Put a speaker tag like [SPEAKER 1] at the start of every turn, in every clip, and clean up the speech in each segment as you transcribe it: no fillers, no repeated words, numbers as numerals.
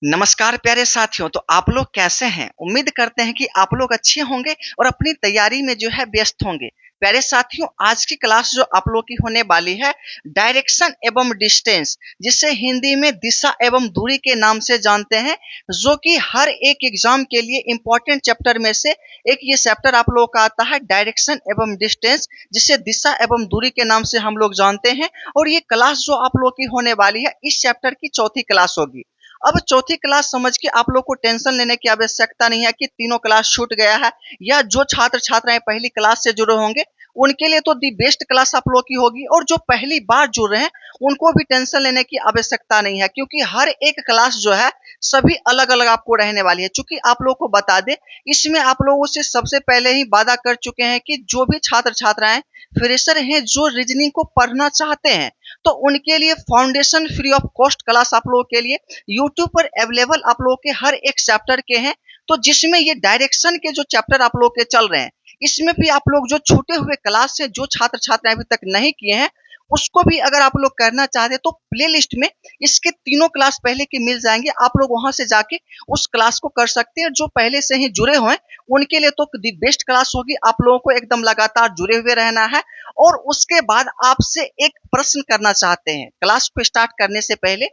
[SPEAKER 1] नमस्कार प्यारे साथियों। तो आप लोग कैसे हैं? उम्मीद करते हैं कि आप लोग अच्छे होंगे और अपनी तैयारी में जो है व्यस्त होंगे। प्यारे साथियों, आज की क्लास जो आप लोग की होने वाली है डायरेक्शन एवं डिस्टेंस, जिसे हिंदी में दिशा एवं दूरी के नाम से जानते हैं, जो कि हर एक एग्जाम के लिए इम्पोर्टेंट चैप्टर में से एक ये चैप्टर आप लोगों का आता है, डायरेक्शन एवं डिस्टेंस, जिसे दिशा एवं दूरी के नाम से हम लोग जानते हैं। और ये क्लास जो आप लोग की होने वाली है इस चैप्टर की चौथी क्लास होगी। अब चौथी क्लास समझ के आप लोग को टेंशन लेने की आवश्यकता नहीं है कि तीनों क्लास छूट गया है, या जो छात्र छात्राएं पहली क्लास से जुड़े होंगे उनके लिए तो दी बेस्ट क्लास आप लोग की होगी, और जो पहली बार जुड़ रहे हैं उनको भी टेंशन लेने की आवश्यकता नहीं है, क्योंकि हर एक क्लास जो है सभी अलग अलग आपको रहने वाली है। चूंकि आप लोग को बता दें, इसमें आप लोगों से सबसे पहले ही वादा कर चुके हैं कि जो भी छात्र छात्राएं फ्रेशर हैं जो रीजनिंग को पढ़ना चाहते हैं, तो उनके लिए foundation free of cost class आप लोगों के लिए यूट्यूब पर अवेलेबल आप लोगों के हर एक चैप्टर के हैं। तो जिसमें ये डायरेक्शन के जो चैप्टर आप लोग के चल रहे हैं, इसमें भी आप लोग जो छूटे हुए क्लास से जो छात्र छात्राएं अभी तक नहीं किए हैं, उसको भी अगर आप लोग करना चाहते हैं तो प्ले लिस्ट में इसके तीनों क्लास पहले के मिल जाएंगे। आप लोग वहां से जाके उस क्लास को कर सकते हैं। जो पहले से ही जुड़े हुए हैं उनके लिए तो दी बेस्ट क्लास होगी। आप लोगों को एकदम लगातार जुड़े हुए रहना है। और उसके बाद आपसे एक प्रश्न करना चाहते हैं क्लास को स्टार्ट करने से पहले।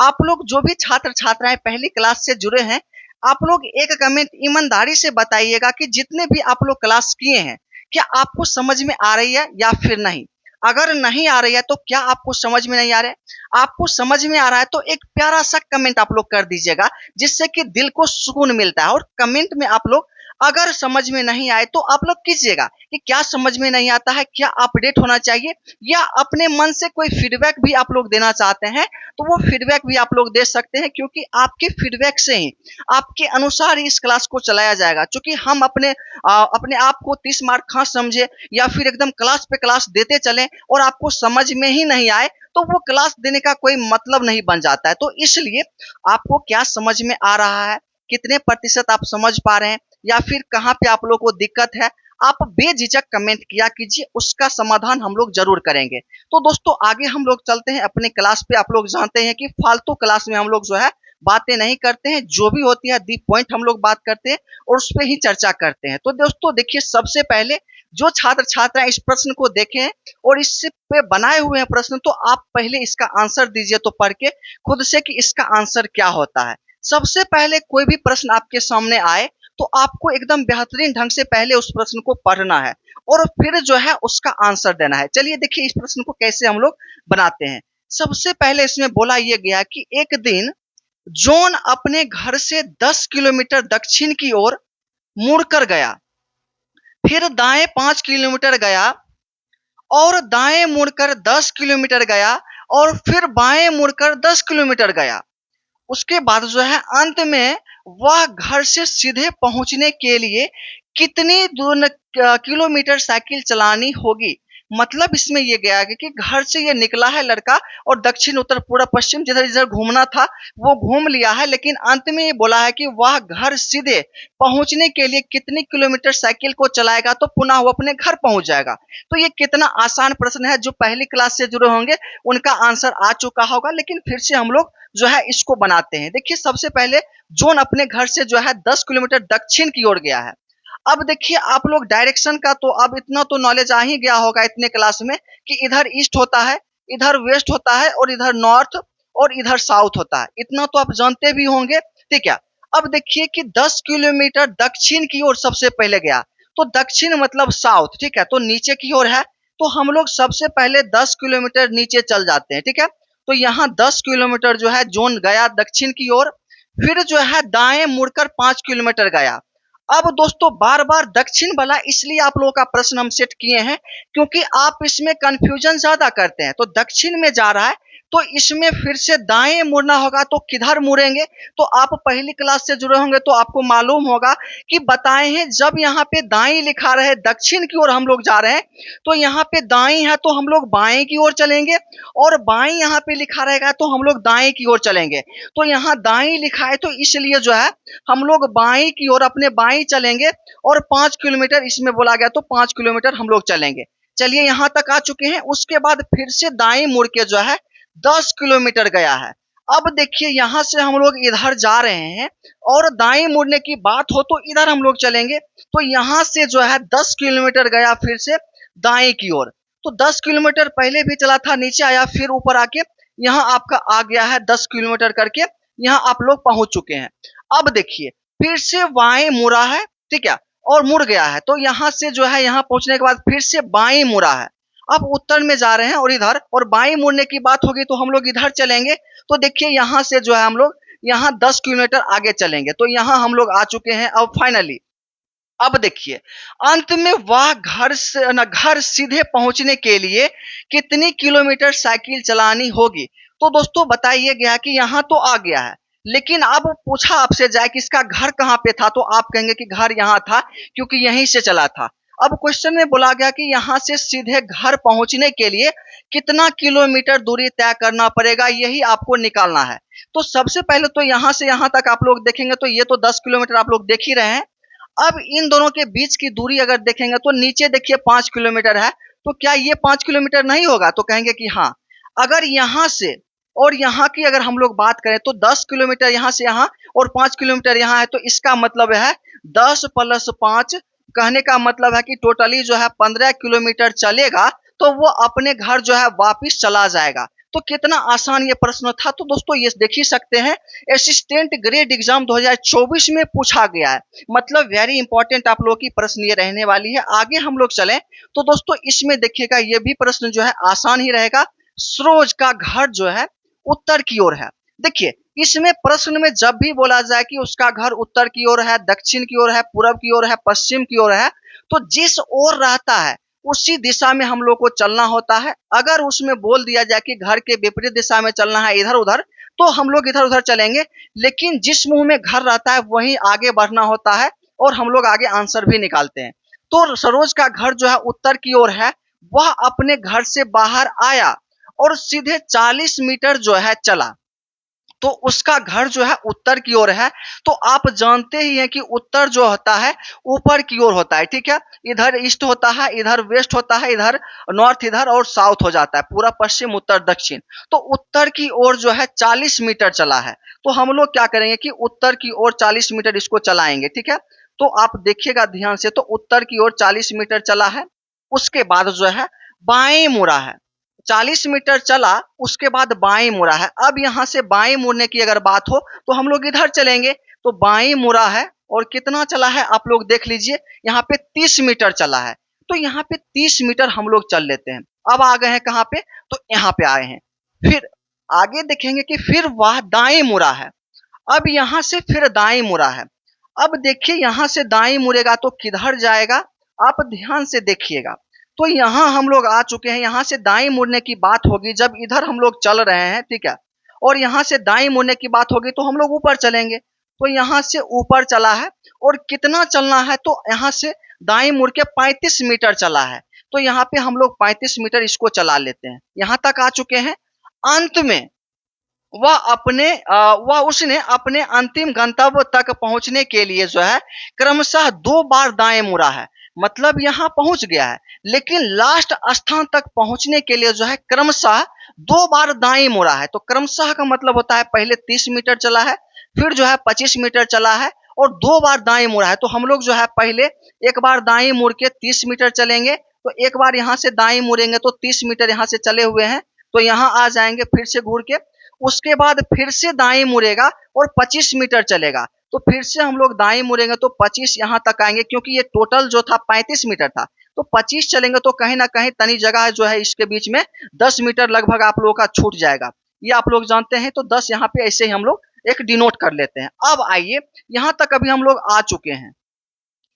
[SPEAKER 1] आप लोग जो भी छात्र छात्राएं पहली क्लास से जुड़े हैं, आप लोग एक कमेंट ईमानदारी से बताइएगा कि जितने भी आप लोग क्लास किए हैं, क्या आपको समझ में आ रही है या फिर नहीं। अगर नहीं आ रही है तो क्या आपको समझ में नहीं आ रहा है, आपको समझ में आ रहा है तो एक प्यारा सा कमेंट आप लोग कर दीजिएगा, जिससे कि दिल को सुकून मिलता है। और कमेंट में आप लोग अगर समझ में नहीं आए तो आप लोग कीजिएगा कि क्या समझ में नहीं आता है, क्या अपडेट होना चाहिए, या अपने मन से कोई फीडबैक भी आप लोग देना चाहते हैं तो वो फीडबैक भी आप लोग दे सकते हैं, क्योंकि आपके फीडबैक से ही आपके अनुसार ही इस क्लास को चलाया जाएगा। क्योंकि हम अपने आप को 30 मार्क खास समझे या फिर एकदम क्लास पे क्लास देते चलें और आपको समझ में ही नहीं आए, तो वो क्लास देने का कोई मतलब नहीं बन जाता है। तो इसलिए आपको क्या समझ में आ रहा है, कितने प्रतिशत आप समझ पा रहे हैं, या फिर कहाँ पे आप लोग को दिक्कत है, आप बेझिझक कमेंट किया कीजिए, उसका समाधान हम लोग जरूर करेंगे। तो दोस्तों आगे हम लोग चलते हैं अपने क्लास पे। आप लोग जानते हैं कि फालतू क्लास में हम लोग जो है बातें नहीं करते हैं, जो भी होती है दी पॉइंट हम लोग बात करते हैं और उस पर ही चर्चा करते हैं। तो दोस्तों देखिए, सबसे पहले जो छात्र छात्राएं इस प्रश्न को देखें और इस पे बनाए हुए हैं प्रश्न, तो आप पहले इसका आंसर दीजिए तो पढ़ के खुद से कि इसका आंसर क्या होता है। सबसे पहले कोई भी प्रश्न आपके सामने आए तो आपको एकदम बेहतरीन ढंग से पहले उस प्रश्न को पढ़ना है और फिर जो है उसका आंसर देना है। चलिए देखिए इस प्रश्न को कैसे हम लोग बनाते हैं। सबसे पहले इसमें बोला यह गया कि एक दिन जॉन अपने घर से 10 किलोमीटर दक्षिण की ओर मुड़कर गया, फिर दाएं 5 किलोमीटर गया और दाएं मुड़कर 10 किलोमीटर गया और फिर बाएं मुड़कर 10 किलोमीटर गया। उसके बाद जो है अंत में वह घर से सीधे पहुंचने के लिए कितनी किलोमीटर साइकिल चलानी होगी। मतलब इसमें ये गया कि घर से ये निकला है लड़का और दक्षिण उत्तर पूर्व पश्चिम जिधर जिधर घूमना था वो घूम लिया है, लेकिन अंत में ये बोला है कि वह घर सीधे पहुंचने के लिए कितनी किलोमीटर साइकिल को चलाएगा तो पुनः वो अपने घर पहुंच जाएगा। तो ये कितना आसान प्रश्न है, जो पहली क्लास से जुड़े होंगे उनका आंसर आ चुका होगा, लेकिन फिर से हम लोग जो है इसको बनाते हैं। देखिए सबसे पहले जॉन अपने घर से जो है 10 किलोमीटर दक्षिण की ओर गया है। अब देखिए आप लोग डायरेक्शन का तो अब इतना तो नॉलेज आ ही गया होगा इतने क्लास में कि इधर ईस्ट होता है, इधर वेस्ट होता है और इधर नॉर्थ और इधर साउथ होता है। इतना तो आप जानते भी होंगे, ठीक है। अब देखिए कि 10 किलोमीटर दक्षिण की ओर सबसे पहले गया, तो दक्षिण मतलब साउथ, ठीक है। तो नीचे की ओर है तो हम लोग सबसे पहले 10 किलोमीटर नीचे चल जाते हैं, ठीक है। तो यहाँ 10 किलोमीटर जो है जोन गया दक्षिण की ओर, फिर जो है दाएं मुड़कर 5 किलोमीटर गया। अब दोस्तों बार बार दक्षिण वाला इसलिए आप लोगों का प्रश्न हम सेट किए हैं क्योंकि आप इसमें कंफ्यूजन ज्यादा करते हैं। तो दक्षिण में जा रहा है तो इसमें फिर से दाएं मुड़ना होगा, तो किधर मुड़ेंगे। तो आप पहली क्लास से जुड़े होंगे तो आपको मालूम होगा कि बताए हैं जब यहाँ पे दाएं लिखा रहे दक्षिण की ओर हम लोग जा रहे हैं, तो यहाँ पे दाएं है तो हम लोग बाएं की ओर चलेंगे, और बाएं यहाँ पे लिखा रहेगा तो हम लोग दाएं की ओर चलेंगे। तो यहाँ दाएं लिखा है तो इसलिए जो है हम लोग बाएं की ओर अपने बाएं चलेंगे, और 5 किलोमीटर इसमें बोला गया तो 5 किलोमीटर हम लोग चलेंगे। चलिए यहाँ तक आ चुके हैं। उसके बाद फिर से दाएं मुड़ के जो है 10 किलोमीटर गया है। अब देखिए यहाँ से हम लोग इधर जा रहे हैं और दाएं मुड़ने की बात हो तो इधर हम लोग चलेंगे। तो यहाँ से जो है 10 किलोमीटर गया फिर से दाएं की ओर। तो 10 किलोमीटर पहले भी चला था, नीचे आया, फिर ऊपर आके यहाँ आपका आ गया है 10 किलोमीटर करके, यहाँ आप लोग पहुंच चुके हैं। अब देखिए फिर से बाएं मुड़ा है, ठीक है, और मुड़ गया है। तो यहाँ से जो है यहाँ पहुंचने के बाद फिर से बाएं मुड़ा है। अब उत्तर में जा रहे हैं और इधर, और बाएं मुड़ने की बात होगी तो हम लोग इधर चलेंगे। तो देखिए यहाँ से जो है हम लोग यहाँ 10 किलोमीटर आगे चलेंगे। तो यहाँ हम लोग आ चुके हैं अब फाइनली। अब देखिए अंत में वह घर सीधे पहुंचने के लिए कितनी किलोमीटर साइकिल चलानी होगी। तो दोस्तों बताइए गया कि यहाँ तो आ गया है, लेकिन अब पूछा आपसे जाए कि इसका घर कहाँ पे था, तो आप कहेंगे कि घर यहाँ था क्योंकि यहीं से चला था। अब क्वेश्चन में बोला गया कि यहाँ से सीधे घर पहुंचने के लिए कितना किलोमीटर दूरी तय करना पड़ेगा, यही आपको निकालना है। तो सबसे पहले तो यहाँ से यहाँ तक आप लोग देखेंगे तो ये तो 10 किलोमीटर आप लोग देख ही रहे हैं। अब इन दोनों के बीच की दूरी अगर देखेंगे तो नीचे देखिए 5 किलोमीटर है। तो क्या ये 5 किलोमीटर नहीं होगा, तो कहेंगे कि हाँ। अगर यहाँ से और यहाँ की अगर हम लोग बात करें तो 10 किलोमीटर यहाँ से यहाँ और 5 किलोमीटर यहाँ है। तो इसका मतलब है 10 प्लस 5, कहने का मतलब है कि टोटली जो है 15 किलोमीटर चलेगा तो वो अपने घर जो है वापिस चला जाएगा। तो कितना आसान ये प्रश्न था। तो दोस्तों ये देख ही सकते हैं असिस्टेंट ग्रेड एग्जाम 2024 में पूछा गया है, मतलब वेरी इंपॉर्टेंट आप लोगों की प्रश्न ये रहने वाली है। आगे हम लोग चलें तो दोस्तों इसमें देखिएगा ये भी प्रश्न जो है आसान ही रहेगा। सरोज का घर जो है उत्तर की ओर है। देखिए इसमें प्रश्न में जब भी बोला जाए कि उसका घर उत्तर की ओर है, दक्षिण की ओर है, पूरब की ओर है, पश्चिम की ओर है, तो जिस ओर रहता है उसी दिशा में हम लोग को चलना होता है। अगर उसमें बोल दिया जाए कि घर के विपरीत दिशा में चलना है, इधर उधर, तो हम लोग इधर उधर चलेंगे। लेकिन जिस मुंह में घर रहता है वहीं आगे बढ़ना होता है और हम लोग आगे आंसर भी निकालते हैं। तो सरोज का घर जो है उत्तर की ओर है। वह अपने घर से बाहर आया और सीधे 40 मीटर जो है चला, तो उसका घर जो है उत्तर की ओर है। तो आप जानते ही हैं कि उत्तर जो होता है ऊपर की ओर होता है, ठीक है। इधर ईस्ट होता है, इधर वेस्ट होता है, इधर नॉर्थ, इधर और साउथ हो जाता है, पूरा पश्चिम उत्तर दक्षिण। तो उत्तर की ओर जो है 40 मीटर चला है। तो हम लोग क्या करेंगे कि उत्तर की ओर 40 मीटर इसको चलाएंगे, ठीक है। तो आप देखिएगा ध्यान से, तो उत्तर की ओर 40 मीटर चला है। उसके बाद जो है बाएं मुड़ा है, 40 मीटर चला, उसके बाद बाएं मुड़ा है। अब यहाँ से बाएं मुड़ने की अगर बात हो तो हम लोग इधर चलेंगे। तो बाएं मुड़ा है और कितना चला है आप लोग देख लीजिए, यहाँ पे 30 मीटर चला है। तो यहाँ पे 30 मीटर हम लोग चल लेते हैं। अब आ गए हैं कहाँ पे, तो यहाँ पे आए हैं। फिर आगे देखेंगे कि फिर वह दाएं मुड़ा है। अब यहाँ से फिर दाएं मुड़ा है। अब देखिए यहाँ से दाएं मुड़ेगा तो किधर जाएगा, आप ध्यान से देखिएगा। तो यहाँ हम लोग आ चुके हैं। यहाँ से दाएं मुड़ने की बात होगी जब इधर हम लोग चल रहे हैं, ठीक है, और यहाँ से दाएं मुड़ने की बात होगी तो हम लोग ऊपर चलेंगे। तो यहाँ से ऊपर चला है और कितना चलना है, तो यहाँ से दाएं मुड़ के 35 मीटर चला है। तो यहाँ पे हम लोग 35 मीटर इसको चला लेते हैं। यहाँ तक आ चुके हैं। अंत में वह उसने अपने अंतिम गंतव्य तक पहुंचने के लिए जो है क्रमशः 2 बार दाएं मुड़ा है, मतलब यहाँ पहुंच गया है। लेकिन लास्ट स्थान तक पहुंचने के लिए जो है क्रमशः 2 बार दाएं मुड़ा है। तो क्रमशः का मतलब होता है पहले 30 मीटर चला है, फिर जो है 25 मीटर चला है और 2 बार दाएं मुड़ा है। तो हम लोग जो है पहले एक बार दाएं मुड़ के 30 मीटर चलेंगे, तो एक बार यहाँ से दाएं मुड़ेंगे तो 30 मीटर यहाँ से चले हुए हैं, तो यहाँ आ जाएंगे फिर से घूर के। उसके बाद फिर से दाएं मुड़ेगा और 25 मीटर चलेगा। तो फिर से हम लोग दाएं मुड़ेंगे तो 25 यहाँ तक आएंगे, क्योंकि ये टोटल जो था 35 मीटर था। तो 25 चलेंगे तो कहीं ना कहीं तनी जगह जो है इसके बीच में 10 मीटर लगभग आप लोगों का छूट जाएगा, ये आप लोग जानते हैं। तो 10 यहाँ पे ऐसे ही हम लोग एक डिनोट कर लेते हैं। अब आइए यहाँ तक अभी हम लोग आ चुके हैं,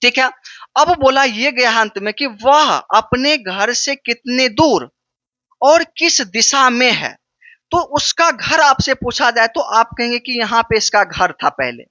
[SPEAKER 1] ठीक है। अब बोला ये गया अंत में कि वह अपने घर से कितने दूर और किस दिशा में है। तो उसका घर आपसे पूछा जाए तो आप कहेंगे कि यहाँ पे इसका घर था पहले,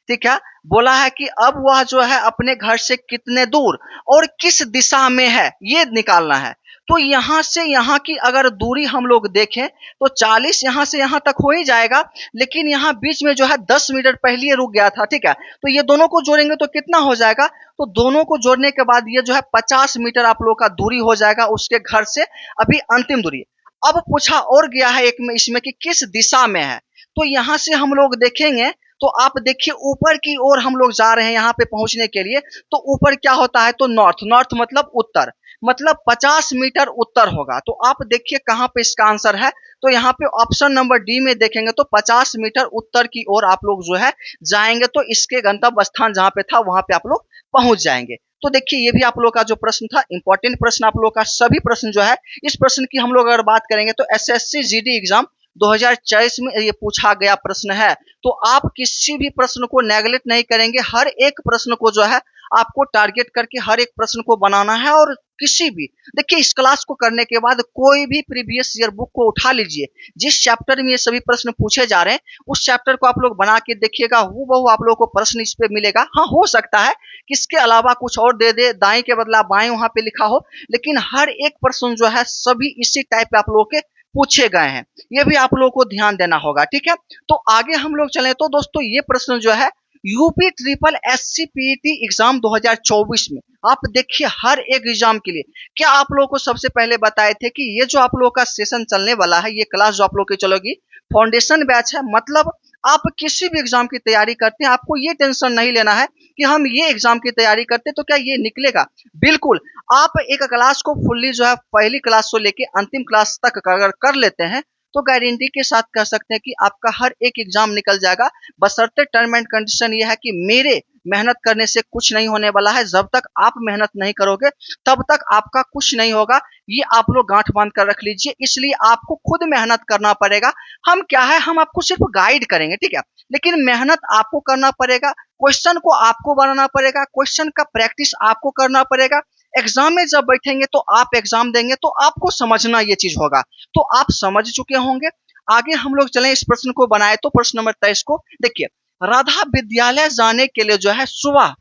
[SPEAKER 1] ठीक है। बोला है कि अब वह जो है अपने घर से कितने दूर और किस दिशा में है, ये निकालना है। तो यहाँ से यहाँ की अगर दूरी हम लोग देखें तो 40 यहाँ से यहाँ तक हो ही जाएगा, लेकिन यहाँ बीच में जो है 10 मीटर पहले रुक गया था, ठीक है। तो ये दोनों को जोड़ेंगे तो कितना हो जाएगा, तो दोनों को जोड़ने के बाद ये जो है 50 मीटर आप लोग का दूरी हो जाएगा उसके घर से, अभी अंतिम दूरी। अब पूछा और गया है एक में इसमें कि किस दिशा में है। तो यहाँ से हम लोग देखेंगे तो आप देखिए ऊपर की ओर हम लोग जा रहे हैं यहाँ पे पहुंचने के लिए। तो ऊपर क्या होता है, तो नॉर्थ, नॉर्थ मतलब उत्तर, मतलब 50 मीटर उत्तर होगा। तो आप देखिए कहाँ पे इसका आंसर है, तो यहाँ पे ऑप्शन नंबर डी में देखेंगे तो 50 मीटर उत्तर की ओर आप लोग जो है जाएंगे तो इसके गंतव्य स्थान जहाँ पे था वहां पे आप लोग पहुंच जाएंगे। तो देखिए ये भी आप लोग का जो प्रश्न था इंपॉर्टेंट प्रश्न, आप लोग का सभी प्रश्न जो है, इस प्रश्न की हम लोग अगर बात करेंगे तो एसएससी जीडी एग्जाम 2024 में ये पूछा गया प्रश्न है। तो आप किसी भी प्रश्न को नेगलेक्ट नहीं करेंगे, हर एक प्रश्न को जो है आपको टारगेट करके हर एक प्रश्न को बनाना है। और किसी भी, देखिए इस क्लास को करने के बाद कोई भी प्रीवियस ईयर बुक को उठा लीजिए, जिस चैप्टर में ये सभी प्रश्न पूछे जा रहे हैं उस चैप्टर को आप लोग बना के देखिएगा, हूबहू आप लोगों को प्रश्न इस पे मिलेगा। हाँ, हो सकता है कि इसके अलावा कुछ और दे दे, दाएं के बदला बाएं वहां पे लिखा हो, लेकिन हर एक प्रश्न जो है सभी इसी टाइप पे आप लोगों के पूछे गए हैं। ये भी आप लोगों को ध्यान देना होगा, ठीक है। तो आगे हम लोग चले तो दोस्तों ये प्रश्न जो है UP triple SC PET exam 2024 में आप देखिए हर एक एग्जाम के लिए, क्या आप लोगों को सबसे पहले बताए थे कि ये जो आप लोगों का सेशन चलने वाला है, ये क्लास जो आप लोगों की चलेगी फाउंडेशन बैच है। मतलब आप किसी भी एग्जाम की तैयारी करते हैं आपको ये टेंशन नहीं लेना है कि हम ये एग्जाम की तैयारी करते हैं तो क्या ये निकलेगा। बिल्कुल, आप एक क्लास को फुल्ली जो है पहली क्लास से लेके अंतिम क्लास तक अगर कर लेते हैं तो गारंटी के साथ कह सकते हैं कि आपका हर एक एग्जाम निकल जाएगा। बशर्ते टर्म एंड कंडीशन ये है कि मेरे मेहनत करने से कुछ नहीं होने वाला है, जब तक आप मेहनत नहीं करोगे तब तक आपका कुछ नहीं होगा। ये आप लोग गांठ बांध कर रख लीजिए, इसलिए आपको खुद मेहनत करना पड़ेगा। हम क्या है, हम आपको सिर्फ गाइड करेंगे, ठीक है, लेकिन मेहनत आपको करना पड़ेगा। क्वेश्चन को आपको बनाना पड़ेगा, क्वेश्चन का प्रैक्टिस आपको करना पड़ेगा। एग्जाम में जब बैठेंगे तो आप एग्जाम देंगे तो आपको समझना ये चीज होगा, तो आप समझ चुके होंगे। आगे हम लोग चलें, इस प्रश्न को बनाए तो प्रश्न नंबर 23 को देखिए, राधा विद्यालय जाने के लिए जो है सुबह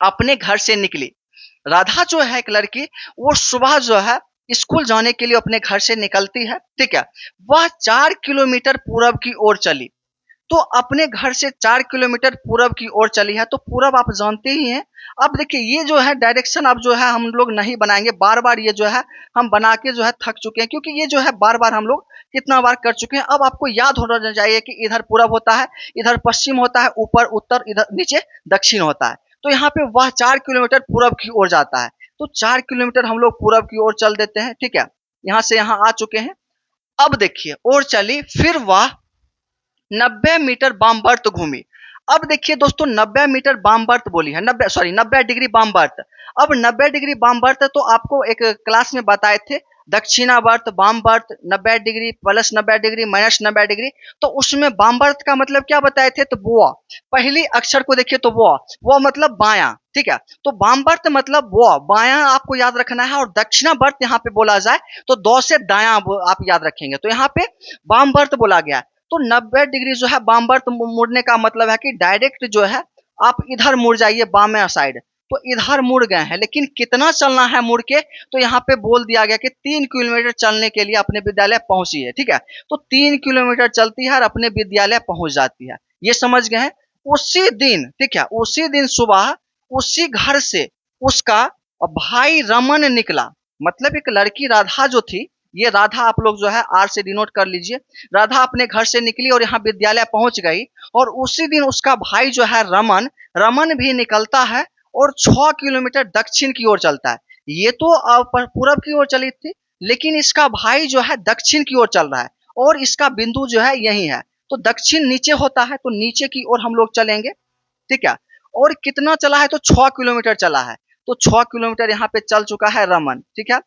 [SPEAKER 1] अपने घर से निकली। राधा जो है एक लड़की, वो सुबह जो है स्कूल जाने के लिए अपने घर से निकलती है, ठीक है। वह 4 किलोमीटर पूरब की ओर चली। तो अपने घर से 4 किलोमीटर पूरब की ओर चली है, तो पूरब आप जानते ही हैं। अब देखिए ये जो है डायरेक्शन अब जो है हम लोग नहीं बनाएंगे, बार बार ये जो है हम बना के जो है थक चुके हैं, क्योंकि ये जो है बार बार हम लोग कितना बार कर चुके हैं। अब आपको याद होना चाहिए कि इधर पूरब होता है, इधर पश्चिम होता है, ऊपर उत्तर, इधर नीचे दक्षिण होता है। तो यहाँ पे वह 4 किलोमीटर पूरब की ओर जाता है, तो 4 किलोमीटर हम लोग पूरब की ओर चल देते हैं, ठीक है। यहाँ से यहाँ आ चुके हैं। अब देखिए और चली, फिर वह 90 मीटर वामवर्त घूमी। अब देखिए दोस्तों 90 मीटर वामवर्त बोली है, 90 डिग्री वामवर्त। अब 90 डिग्री वामवर्त तो आपको एक क्लास में बताए थे, दक्षिणावर्त, वामवर्त, 90 degree plus 90 degree minus 90 degree. तो उसमें वामवर्त का मतलब क्या बताए थे, तो वो पहली अक्षर को देखिए तो वो मतलब बायां, ठीक है। तो वामवर्त मतलब वो बायां आपको याद रखना है, और दक्षिणावर्त यहाँ पे बोला जाए तो दो से दायां आप याद रखेंगे, तो यहाँ पे वामवर्त बोला गया। तो 90 डिग्री जो है वामवर्त मुड़ने का मतलब है कि डायरेक्ट जो है आप इधर मुड़ जाइए बामें साइड। तो इधर मुड़ गए हैं, लेकिन कितना चलना है मुड़ के, तो यहाँ पे बोल दिया गया कि 3 किलोमीटर चलने के लिए अपने विद्यालय पहुंची है, ठीक है। तो 3 किलोमीटर चलती है और अपने विद्यालय पहुंच जाती है, ये समझ गए हैं। उसी दिन, ठीक है, उसी दिन सुबह उसी घर से उसका भाई रमन निकला। मतलब एक लड़की राधा जो थी, ये राधा आप लोग जो है आर से डिनोट कर लीजिए। राधा अपने घर से निकली और यहाँ विद्यालय पहुंच गई, और उसी दिन उसका भाई जो है रमन, रमन भी निकलता है और 6 किलोमीटर दक्षिण की ओर चलता है। ये तो पूरब की ओर चली थी, लेकिन इसका भाई जो है दक्षिण की ओर चल रहा है, और इसका बिंदु जो है यही है। तो दक्षिण नीचे होता है, तो नीचे की ओर हम लोग चलेंगे, ठीक है। और कितना चला है, तो 6 किलोमीटर चला है। तो 6 किलोमीटर यहाँ पे चल चुका है रमन, ठीक है,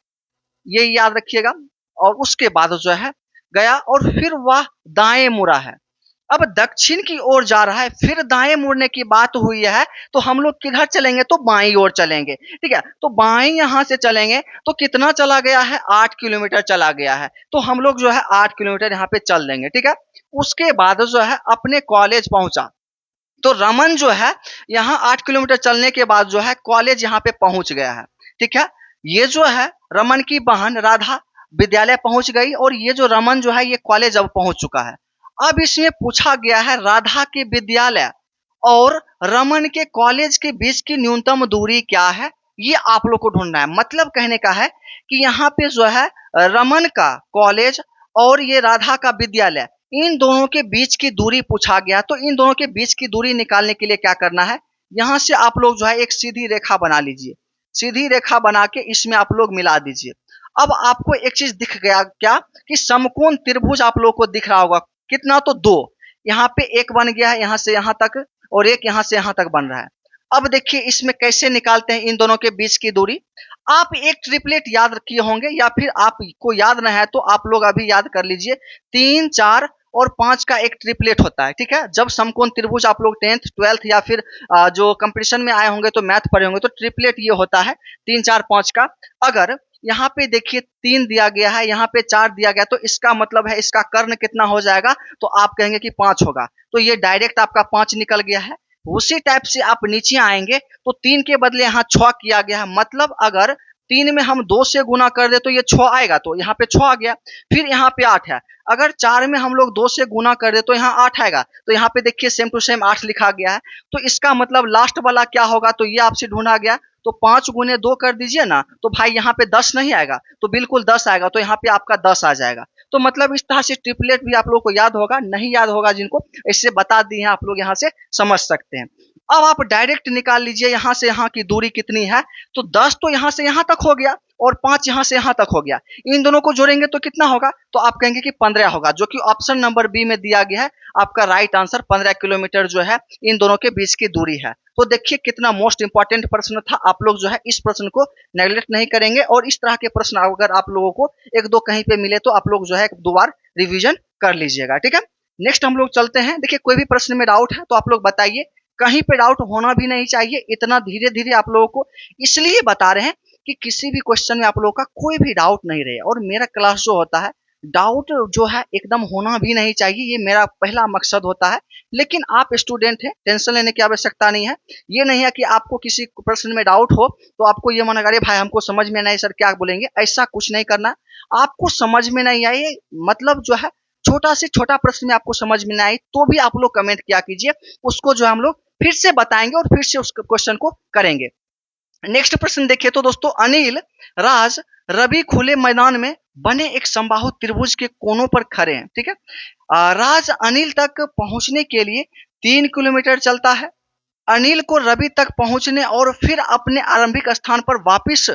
[SPEAKER 1] ये याद रखिएगा। और उसके बाद जो है गया और फिर वह दाएं मुड़ा है। अब दक्षिण की ओर जा रहा है, फिर दाएं मुड़ने की बात हुई है, तो हम लोग किधर चलेंगे, तो बाईं ओर चलेंगे, ठीक है। तो बाईं यहां से चलेंगे तो कितना चला गया है, 8 किलोमीटर चला गया है। तो हम लोग जो है 8 किलोमीटर यहाँ पे चल देंगे, ठीक है। उसके बाद जो है अपने कॉलेज पहुंचा। तो रमन जो है यहाँ 8 किलोमीटर चलने के बाद जो है कॉलेज यहाँ पे पहुंच गया है, ठीक है। ये जो है रमन की बहन राधा विद्यालय पहुंच गई, और ये जो रमन जो है ये कॉलेज अब पहुंच चुका है। अब इसमें पूछा गया है राधा के विद्यालय और रमन के कॉलेज के बीच की न्यूनतम दूरी क्या है, ये आप लोग को ढूंढना है। मतलब कहने का है कि यहाँ पे जो है रमन का कॉलेज और ये राधा का विद्यालय, इन दोनों के बीच की दूरी पूछा गया, तो इन दोनों के बीच की दूरी निकालने के लिए क्या करना है, यहाँ से आप लोग जो है एक सीधी रेखा बना लीजिए। सीधी रेखा बना के इसमें आप लोग मिला दीजिए। अब आपको एक चीज दिख गया क्या, कि समकोण त्रिभुज आप लोग को दिख रहा होगा। कितना, तो दो। यहाँ पे एक बन गया है यहाँ से यहाँ तक, और एक यहाँ से यहाँ तक बन रहा है। अब देखिए इसमें कैसे निकालते हैं इन दोनों के बीच की दूरी। आप एक ट्रिपलेट याद किए होंगे, या फिर आपको याद न है तो आप लोग अभी याद कर लीजिए। 3, 4 और 5 का एक ट्रिपलेट होता है, ठीक है। जब समकोण त्रिभुज आप लोग 10th 12th या फिर जो कंपटीशन में आए होंगे तो मैथ पढ़े होंगे, तो ट्रिपलेट ये होता है 3, 4, 5 का। अगर यहाँ पे देखिए 3 दिया गया है, यहाँ पे 4 दिया गया, तो इसका मतलब है इसका कर्ण कितना हो जाएगा, तो आप कहेंगे कि 5 होगा। तो ये डायरेक्ट आपका 5 निकल गया है। उसी टाइप से आप नीचे आएंगे तो 3 के बदले यहाँ 6 किया गया है, मतलब अगर 3 में हम 2 से गुना कर दे तो ये 6 आएगा, तो यहाँ पे 6 आ गया। फिर यहाँ पे 8 है, अगर 4 में हम लोग 2 से गुना कर दे तो यहाँ 8 आएगा, तो यहाँ पे देखिए सेम टू सेम 8 लिखा गया है। तो इसका मतलब लास्ट वाला क्या होगा, तो ये आपसे ढूंढा गया। तो 5 गुने 2 कर दीजिए ना, तो भाई यहाँ पे 10 नहीं आएगा, तो बिल्कुल 10 आएगा, तो यहाँ पे आपका 10 आ जाएगा। तो मतलब इस तरह से ट्रिपलेट भी आप लोग को याद होगा, नहीं याद होगा जिनको, इससे बता दिए हैं, आप लोग यहाँ से समझ सकते हैं। अब आप डायरेक्ट निकाल लीजिए यहाँ से यहाँ की दूरी कितनी है, तो 10 तो यहाँ से यहाँ तक हो गया, और 5 यहाँ से यहाँ तक हो गया। इन दोनों को जोड़ेंगे तो कितना होगा, तो आप कहेंगे कि 15 होगा, जो कि ऑप्शन नंबर बी में दिया गया है। आपका राइट आंसर 15 किलोमीटर जो है इन दोनों के बीच की दूरी है। तो देखिए कितना मोस्ट इंपॉर्टेंट प्रश्न था। आप लोग जो है इस प्रश्न को नेग्लेक्ट नहीं करेंगे, और इस तरह के प्रश्न अगर आप लोगों को एक दो कहीं पे मिले तो आप लोग जो है दो बार रिविजन कर लीजिएगा, ठीक है। नेक्स्ट हम लोग चलते हैं। देखिए कोई भी प्रश्न में डाउट है तो आप लोग बताइए, कहीं पे डाउट होना भी नहीं चाहिए। इतना धीरे धीरे आप लोगों को इसलिए बता रहे हैं कि किसी भी क्वेश्चन में आप लोगों का कोई भी डाउट नहीं रहे। और मेरा क्लास जो होता है, डाउट जो है एकदम होना भी नहीं चाहिए, ये मेरा पहला मकसद होता है। लेकिन आप स्टूडेंट हैं, टेंशन लेने की आवश्यकता नहीं है। ये नहीं है कि आपको किसी प्रश्न में डाउट हो तो आपको ये मना करे भाई हमको समझ में नहीं सर क्या बोलेंगे, ऐसा कुछ नहीं करना। आपको समझ में नहीं आए, मतलब जो है छोटा से छोटा प्रश्न में आपको समझ में नहीं आई तो भी आप लोग कमेंट किया कीजिए, उसको जो हम लोग फिर से बताएंगे और फिर से उस क्वेश्चन को करेंगे। नेक्स्ट प्रश्न देखिए तो दोस्तों, अनिल, राज, रवि खुले मैदान में बने एक समबाहु त्रिभुज के कोनों पर खड़े हैं, ठीक है। राज अनिल तक पहुंचने के लिए 3 किलोमीटर चलता है। अनिल को रवि तक पहुंचने और फिर अपने आरंभिक स्थान पर वापस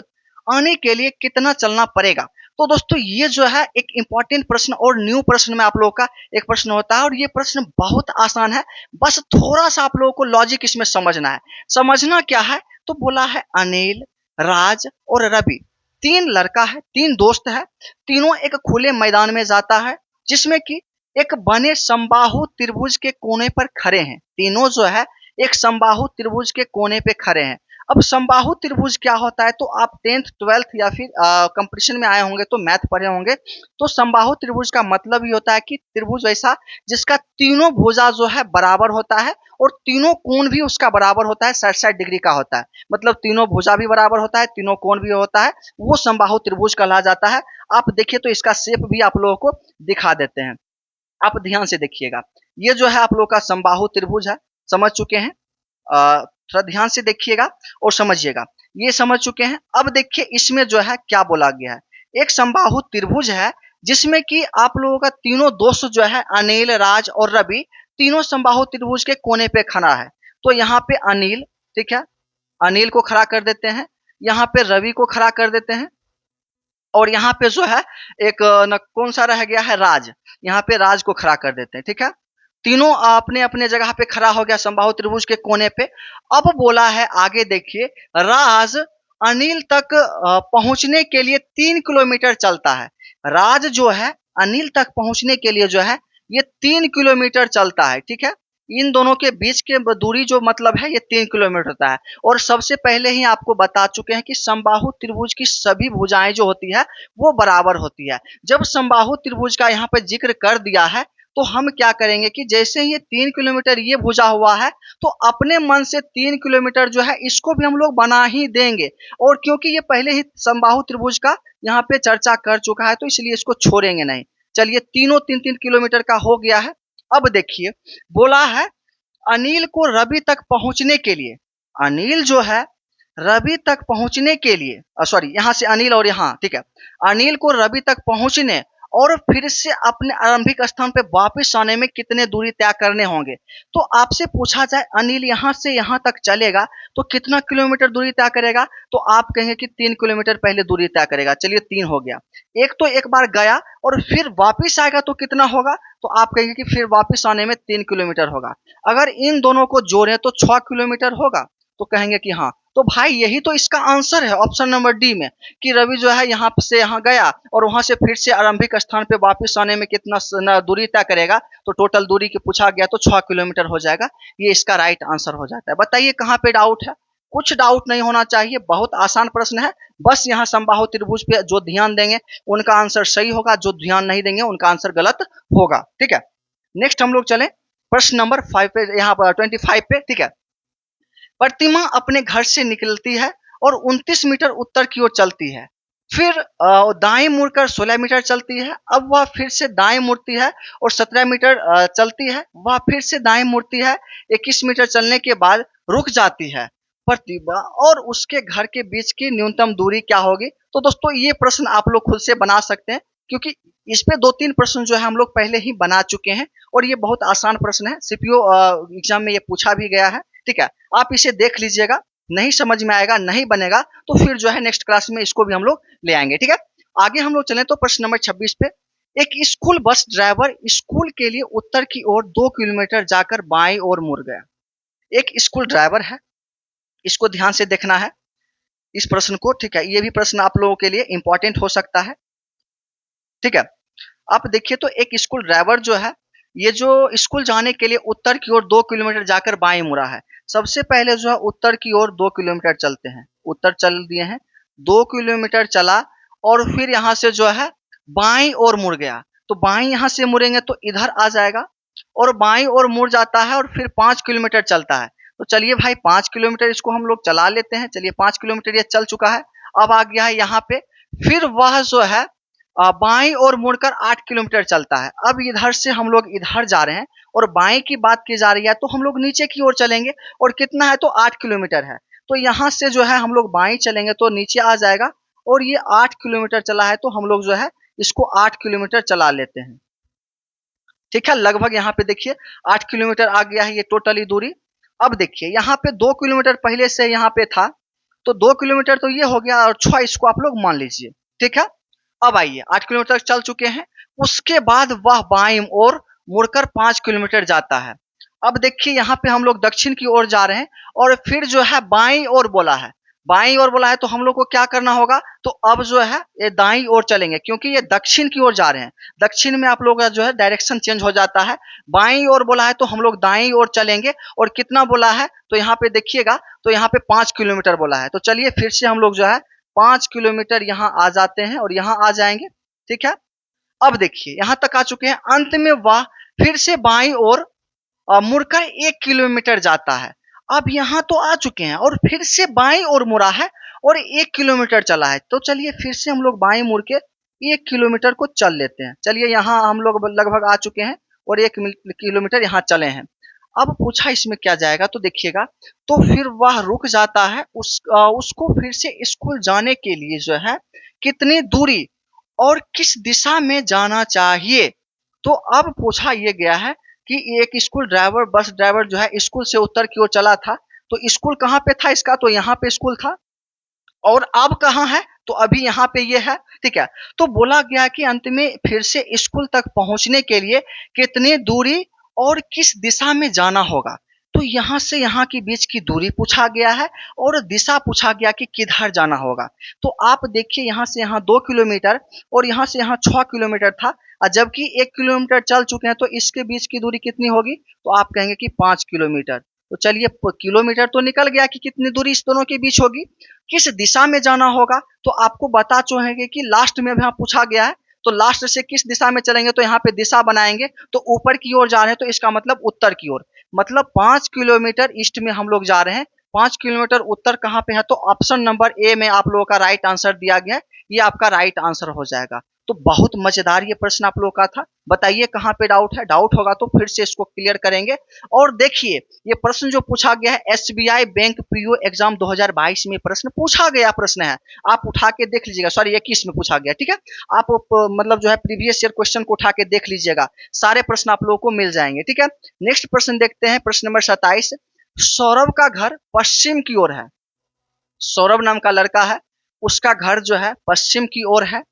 [SPEAKER 1] आने के लिए कितना चलना पड़ेगा। तो दोस्तों ये जो है एक इंपॉर्टेंट प्रश्न और न्यू प्रश्न में आप लोगों का एक प्रश्न होता है, और ये प्रश्न बहुत आसान है। बस थोड़ा सा आप लोगों को लॉजिक इसमें समझना है। समझना क्या है, तो बोला है अनिल, राज और रवि, 3 लड़का है, 3 दोस्त है। तीनों एक खुले मैदान में जाता है जिसमें कि एक बने समबाहु त्रिभुज के कोने पर खड़े हैं। तीनों जो है एक समबाहु त्रिभुज के कोने पे खड़े हैं। अब समबाहु त्रिभुज क्या होता है, तो आप 10th 12th या फिर कंपटीशन में आए होंगे तो मैथ पढ़े होंगे। तो समबाहु त्रिभुज का मतलब ही होता है कि त्रिभुज ऐसा जिसका तीनों भुजा जो है बराबर होता है, और तीनों कोण भी उसका बराबर होता है, 60-60 डिग्री का होता है। मतलब तीनों भुजा भी बराबर होता है, तीनों कोण भी होता है, वो समबाहु त्रिभुज कहला जाता है। आप देखिए तो इसका शेप भी आप लोगों को दिखा देते हैं। आप ध्यान से देखिएगा, ये जो है आप लोग का समबाहु त्रिभुज है, समझ चुके हैं। थोड़ा ध्यान से देखिएगा और समझिएगा, ये समझ चुके हैं। अब देखिए इसमें जो है क्या बोला गया है, एक समबाहु त्रिभुज है जिसमें कि आप लोगों का तीनों दोस्त जो है अनिल, राज और रवि, तीनों समबाहु त्रिभुज के कोने पे खड़ा है। तो यहाँ पे अनिल, ठीक है, अनिल को खड़ा कर देते हैं, यहाँ पे रवि को खड़ा कर देते हैं, और यहाँ पे जो है एक न कौन सा रह गया है, राज, यहाँ पे राज को खड़ा कर देते हैं, ठीक है। तीनों अपने अपने जगह पे खड़ा हो गया समबाहु त्रिभुज के कोने पे। अब बोला है आगे देखिए, राज अनिल तक पहुंचने के लिए 3 किलोमीटर चलता है। राज जो है अनिल तक पहुंचने के लिए जो है ये 3 किलोमीटर चलता है, ठीक है। इन दोनों के बीच के दूरी जो मतलब है ये 3 किलोमीटर होता है। और सबसे पहले ही आपको बता चुके हैं कि समबाहु त्रिभुज की सभी भुजाएं जो होती है वो बराबर होती है। जब समबाहु त्रिभुज का यहाँ पे जिक्र कर दिया है तो हम क्या करेंगे कि जैसे ही ये 3 किलोमीटर ये भुजा हुआ है तो अपने मन से 3 किलोमीटर जो है इसको भी हम लोग बना ही देंगे। और क्योंकि ये पहले ही समबाहु त्रिभुज का यहाँ पे चर्चा कर चुका है तो इसलिए इसको छोड़ेंगे नहीं। चलिए तीनों 3-3 किलोमीटर का हो गया है। अब देखिए बोला है अनिल को रवि तक पहुंचने के लिए, अनिल जो है रवि तक पहुंचने के लिए, सॉरी यहाँ से अनिल और यहाँ, ठीक है, अनिल को रवि तक पहुंचने और फिर से अपने आरंभिक स्थान पे वापस आने में कितने दूरी तय करने होंगे। तो आपसे पूछा जाए अनिल यहाँ से यहाँ तक चलेगा तो कितना किलोमीटर दूरी तय करेगा, तो आप कहेंगे कि 3 किलोमीटर पहले दूरी तय करेगा। चलिए 3 हो गया। एक तो एक बार गया और फिर वापस आएगा तो कितना होगा, तो आप कहेंगे कि फिर वापस आने में 3 किलोमीटर होगा। अगर इन दोनों को जोड़ें तो 6 किलोमीटर होगा, तो कहेंगे कि हाँ। तो भाई यही तो इसका आंसर है ऑप्शन नंबर डी में, कि रवि जो है यहाँ से यहाँ गया और वहां से फिर से आरंभिक स्थान पे वापस आने में कितना दूरी तय करेगा, तो टोटल दूरी की पूछा गया तो 6 किलोमीटर हो जाएगा। ये इसका राइट आंसर हो जाता है। बताइए कहाँ पे डाउट है? कुछ डाउट नहीं होना चाहिए, बहुत आसान प्रश्न है। बस यहाँ समबाहु त्रिभुज पे जो ध्यान देंगे उनका आंसर सही होगा, जो ध्यान नहीं देंगे उनका आंसर गलत होगा। ठीक है, नेक्स्ट हम लोग चले प्रश्न नंबर 5 पे, यहाँ पर 25 पे। ठीक है, प्रतिमा अपने घर से निकलती है और 29 मीटर उत्तर की ओर चलती है, फिर दाएं मुड़कर 16 मीटर चलती है। अब वह फिर से दाएं मुड़ती है और 17 मीटर चलती है। वह फिर से दाएं मुड़ती है, 21 मीटर चलने के बाद रुक जाती है। प्रतिमा और उसके घर के बीच की न्यूनतम दूरी क्या होगी? तो दोस्तों ये प्रश्न आप लोग खुद से बना सकते हैं, क्योंकि इस पे 2-3 प्रश्न जो है हम लोग पहले ही बना चुके हैं और ये बहुत आसान प्रश्न है। सीपीओ एग्जाम में ये पूछा भी गया है। ठीक है, आप इसे देख लीजिएगा। नहीं समझ में आएगा, नहीं बनेगा, तो फिर जो है नेक्स्ट क्लास में इसको भी हम लोग ले आएंगे। ठीक है, आगे हम लोग चलें तो प्रश्न नंबर 26 पे। एक स्कूल बस ड्राइवर स्कूल के लिए उत्तर की ओर 2 किलोमीटर जाकर बाईं ओर मुड़ गया। एक स्कूल ड्राइवर है, इसको ध्यान से देखना है इस प्रश्न को। ठीक है, ये भी प्रश्न आप लोगों के लिए इंपॉर्टेंट हो सकता है। ठीक है, आप देखिए तो एक स्कूल ड्राइवर जो है, ये जो स्कूल जाने के लिए उत्तर की ओर 2 किलोमीटर जाकर बाएं मुड़ा है। सबसे पहले जो है उत्तर की ओर 2 किलोमीटर चलते हैं, उत्तर चल दिए हैं, 2 किलोमीटर चला और फिर यहाँ से जो है बाईं ओर मुड़ गया। तो बाईं यहाँ से मुड़ेंगे तो इधर आ जाएगा और बाईं ओर मुड़ जाता है और फिर 5 किलोमीटर चलता है। तो चलिए भाई 5 किलोमीटर इसको हम लोग चला लेते हैं। चलिए 5 किलोमीटर ये चल चुका है। अब आ गया है यहाँ पे, फिर वह जो है बाईं ओर मुड़कर 8 किलोमीटर चलता है। अब इधर से हम लोग इधर जा रहे हैं और बाएं की बात की जा रही है, तो हम लोग नीचे की ओर चलेंगे और कितना है तो 8 किलोमीटर है। तो यहाँ से जो है हम लोग बाएं चलेंगे तो नीचे आ जाएगा और ये 8 किलोमीटर चला है, तो हम लोग जो है इसको 8 किलोमीटर चला लेते हैं। ठीक है, लगभग यहाँ पे देखिए 8 किलोमीटर आ गया है ये टोटली दूरी। अब देखिए यहाँ पे 2 किलोमीटर पहले से यहाँ पे था, तो 2 किलोमीटर तो ये हो गया और 6 इसको आप लोग मान लीजिए। ठीक है, अब आइए 8 किलोमीटर चल चुके हैं। उसके बाद वह बाईं ओर मुड़कर 5 किलोमीटर जाता है। अब देखिए यहाँ पे हम लोग दक्षिण की ओर जा रहे हैं और फिर जो है बाईं ओर बोला है, बाईं ओर बोला है, तो हम लोग को क्या करना होगा, तो अब जो है ये दाईं ओर चलेंगे, क्योंकि ये दक्षिण की ओर जा रहे हैं। दक्षिण में आप लोग का जो है डायरेक्शन चेंज हो जाता है। बाईं ओर बोला है तो हम लोग दाईं ओर चलेंगे और कितना बोला है, तो यहाँ पे देखिएगा तो यहाँ पे 5 किलोमीटर बोला है। तो चलिए फिर से हम लोग जो है 5 किलोमीटर यहाँ आ जाते हैं और यहाँ आ जाएंगे। ठीक है, अब देखिए यहाँ तक आ चुके हैं। अंत में वह फिर से बाईं ओर मुड़कर 1 किलोमीटर जाता है। अब यहाँ तो आ चुके हैं और फिर से बाईं ओर मुड़ा है और 1 किलोमीटर चला है। तो चलिए फिर से हम लोग बाईं मुड़ के 1 किलोमीटर को चल लेते हैं। चलिए यहाँ हम लोग लगभग आ चुके हैं और 1 किलोमीटर यहाँ चले हैं। अब पूछा इसमें क्या जाएगा, तो देखिएगा तो फिर वह रुक जाता है। उसको फिर से स्कूल जाने के लिए जो है कितनी दूरी और किस दिशा में जाना चाहिए। तो अब पूछा ये गया है कि एक स्कूल ड्राइवर, बस ड्राइवर जो है स्कूल से उत्तर की ओर चला था। तो स्कूल कहाँ पे था इसका, तो यहाँ पे स्कूल था और अब कहाँ है, तो अभी यहाँ पे ये है। ठीक है, तो बोला गया कि अंत में फिर से स्कूल तक पहुंचने के लिए कितनी दूरी और किस दिशा में जाना होगा। तो यहाँ से यहाँ के बीच की दूरी पूछा गया है और दिशा पूछा गया कि किधर जाना होगा। तो आप देखिए यहाँ से यहाँ 2 किलोमीटर और यहाँ से यहाँ 6 किलोमीटर था, और जबकि 1 किलोमीटर चल चुके हैं, तो इसके बीच की दूरी कितनी होगी, तो आप कहेंगे कि 5 किलोमीटर। तो चलिए किलोमीटर तो निकल गया कि कितनी दूरी इस दोनों के बीच होगी। किस दिशा में जाना होगा, तो आपको बता चुके कि लास्ट में भी पूछा गया है। तो लास्ट से किस दिशा में चलेंगे, तो यहाँ पे दिशा बनाएंगे, तो ऊपर की ओर जा रहे हैं, तो इसका मतलब उत्तर की ओर। मतलब 5 किलोमीटर ईस्ट में हम लोग जा रहे हैं। 5 किलोमीटर उत्तर कहाँ पे है, तो ऑप्शन नंबर ए में आप लोगों का राइट आंसर दिया गया है। ये आपका राइट आंसर हो जाएगा। तो बहुत मजेदार ये प्रश्न आप लोगों का था। बताइए कहाँ पे डाउट है? डाउट होगा तो फिर से इसको क्लियर करेंगे। और देखिए ये प्रश्न जो पूछा गया है एसबीआई बैंक पीओ एग्जाम 2022 में प्रश्न पूछा गया प्रश्न है। आप उठा के देख लीजिएगा, सॉरी 21 में पूछा गया, ठीक है। आप मतलब जो है प्रीवियस ईयर क्वेश्चन को उठा के देख लीजिएगा, सारे प्रश्न आप लोगों को मिल जाएंगे, ठीक है। नेक्स्ट प्रश्न देखते हैं, प्रश्न नंबर 27। सौरभ का घर पश्चिम की ओर है। सौरभ नाम का लड़का है, उसका घर जो है पश्चिम की ओर है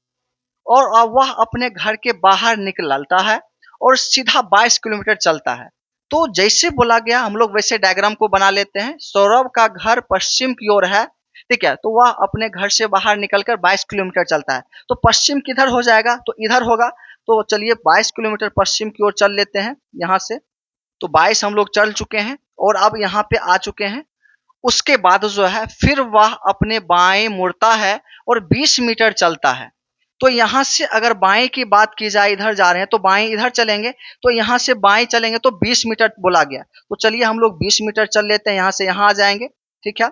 [SPEAKER 1] और वह अपने घर के बाहर निकलता है और सीधा 22 किलोमीटर चलता है। तो जैसे बोला गया हम लोग वैसे डायग्राम को बना लेते हैं। सौरभ का घर पश्चिम की ओर है, ठीक है, तो वह अपने घर से बाहर निकलकर 22 किलोमीटर चलता है। तो पश्चिम किधर हो जाएगा? तो इधर होगा। तो चलिए 22 किलोमीटर पश्चिम की ओर चल लेते हैं यहाँ से। तो 22 हम लोग चल चुके हैं और अब यहाँ पे आ चुके हैं। उसके बाद जो है फिर वह अपने बाएं मुड़ता है और 20 मीटर चलता है। तो यहाँ से अगर बाएं की बात की जाए, इधर जा रहे हैं तो बाएं इधर चलेंगे, तो यहाँ से बाएं चलेंगे तो 20 मीटर बोला गया। तो चलिए हम लोग 20 मीटर चल लेते हैं, यहाँ से यहाँ आ जाएंगे, ठीक है।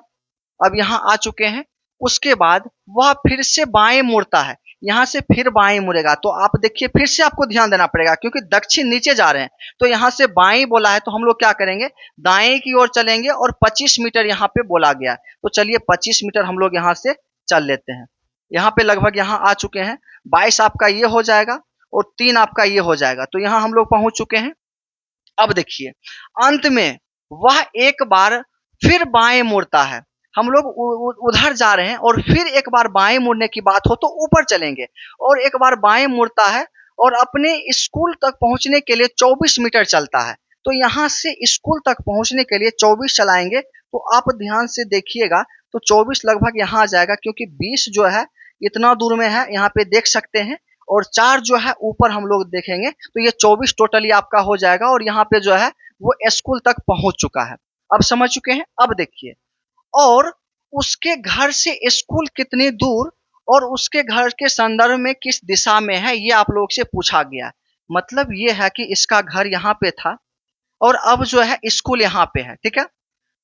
[SPEAKER 1] अब यहाँ आ चुके हैं। उसके बाद वह फिर से बाएं मुड़ता है, यहाँ से फिर बाएं मुड़ेगा। तो आप देखिए फिर से आपको ध्यान देना पड़ेगा क्योंकि दक्षिण नीचे जा रहे हैं, तो यहाँ से बाएं बोला है तो हम लोग क्या करेंगे, दाएं की ओर चलेंगे और 25 मीटर यहाँ पे बोला गया। तो चलिए 25 मीटर हम लोग यहाँ से चल लेते हैं। यहाँ पे लगभग यहाँ आ चुके हैं। 22 आपका ये हो जाएगा और 3 आपका ये हो जाएगा। तो यहाँ हम लोग पहुंच चुके हैं। अब देखिए अंत में वह एक बार फिर बाएं मुड़ता है। हम लोग उधर जा रहे हैं और फिर एक बार बाएं मुड़ने की बात हो तो ऊपर चलेंगे और एक बार बाएं मुड़ता है और अपने स्कूल तक पहुंचने के लिए 24 मीटर चलता है। तो यहाँ से स्कूल तक पहुंचने के लिए 24 चलाएंगे। तो आप ध्यान से देखिएगा तो 24 लगभग यहाँ आ जाएगा क्योंकि 20 जो है इतना दूर में है, यहाँ पे देख सकते हैं। और 4 जो है ऊपर हम लोग देखेंगे तो ये 24 टोटली आपका हो जाएगा और यहाँ पे जो है वो स्कूल तक पहुंच चुका है। अब समझ चुके हैं? अब देखिए और उसके घर से स्कूल कितनी दूर और उसके घर के संदर्भ में किस दिशा में है, ये आप लोग से पूछा गया है। मतलब ये है कि इसका घर यहाँ पे था और अब जो है स्कूल यहाँ पे है, ठीक है।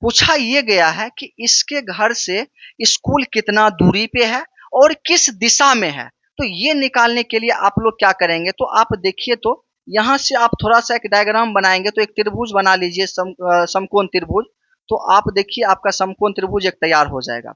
[SPEAKER 1] पूछा ये गया है कि इसके घर से स्कूल कितना दूरी पे है और किस दिशा में है। तो ये निकालने के लिए आप लोग क्या करेंगे, तो आप देखिए तो यहाँ से आप थोड़ा सा एक डायग्राम बनाएंगे तो एक त्रिभुज बना लीजिए, समकोण त्रिभुज। तो आप देखिए आपका समकोण त्रिभुज एक तैयार हो जाएगा।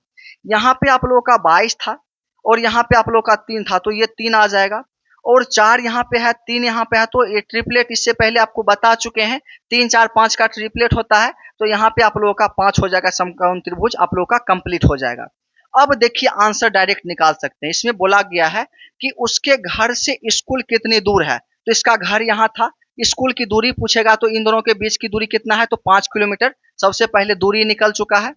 [SPEAKER 1] यहाँ पे आप लोगों का 22 था और यहाँ पे आप लोगों का 3 था, तो ये 3 आ जाएगा और 4 यहाँ पे है, 3 यहाँ पे है। तो ये ट्रिपलेट इससे पहले आपको बता चुके हैं, 3 4 5 का ट्रिपलेट होता है। तो यहाँ पे आप लोगों का 5 हो जाएगा, समकोण त्रिभुज आप लोगों का कंप्लीट हो जाएगा। अब देखिए आंसर डायरेक्ट निकाल सकते हैं। इसमें बोला गया है कि उसके घर से स्कूल कितनी दूर है। तो इसका घर यहाँ था, स्कूल की दूरी पूछेगा तो इन दोनों के बीच की दूरी कितना है, तो 5 किलोमीटर। सबसे पहले दूरी निकल चुका है,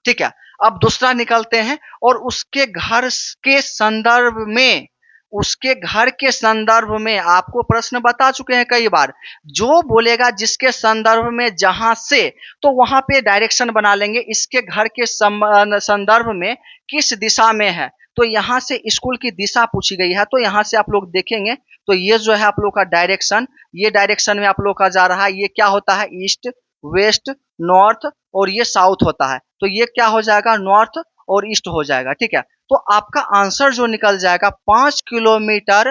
[SPEAKER 1] ठीक है। अब दूसरा निकलते हैं और उसके घर के संदर्भ में, उसके घर के संदर्भ में आपको प्रश्न बता चुके हैं कई बार, जो बोलेगा जिसके संदर्भ में जहां से, तो वहां पे डायरेक्शन बना लेंगे। इसके घर के संदर्भ में किस दिशा में है, तो यहाँ से स्कूल की दिशा पूछी गई है। तो यहाँ से आप लोग देखेंगे तो ये जो है आप लोग का डायरेक्शन, ये डायरेक्शन में आप लोग का जा रहा है। ये क्या होता है, ईस्ट, वेस्ट, नॉर्थ और ये साउथ होता है। तो ये क्या हो जाएगा, नॉर्थ और ईस्ट हो जाएगा, ठीक है। तो आपका आंसर जो निकल जाएगा 5 किलोमीटर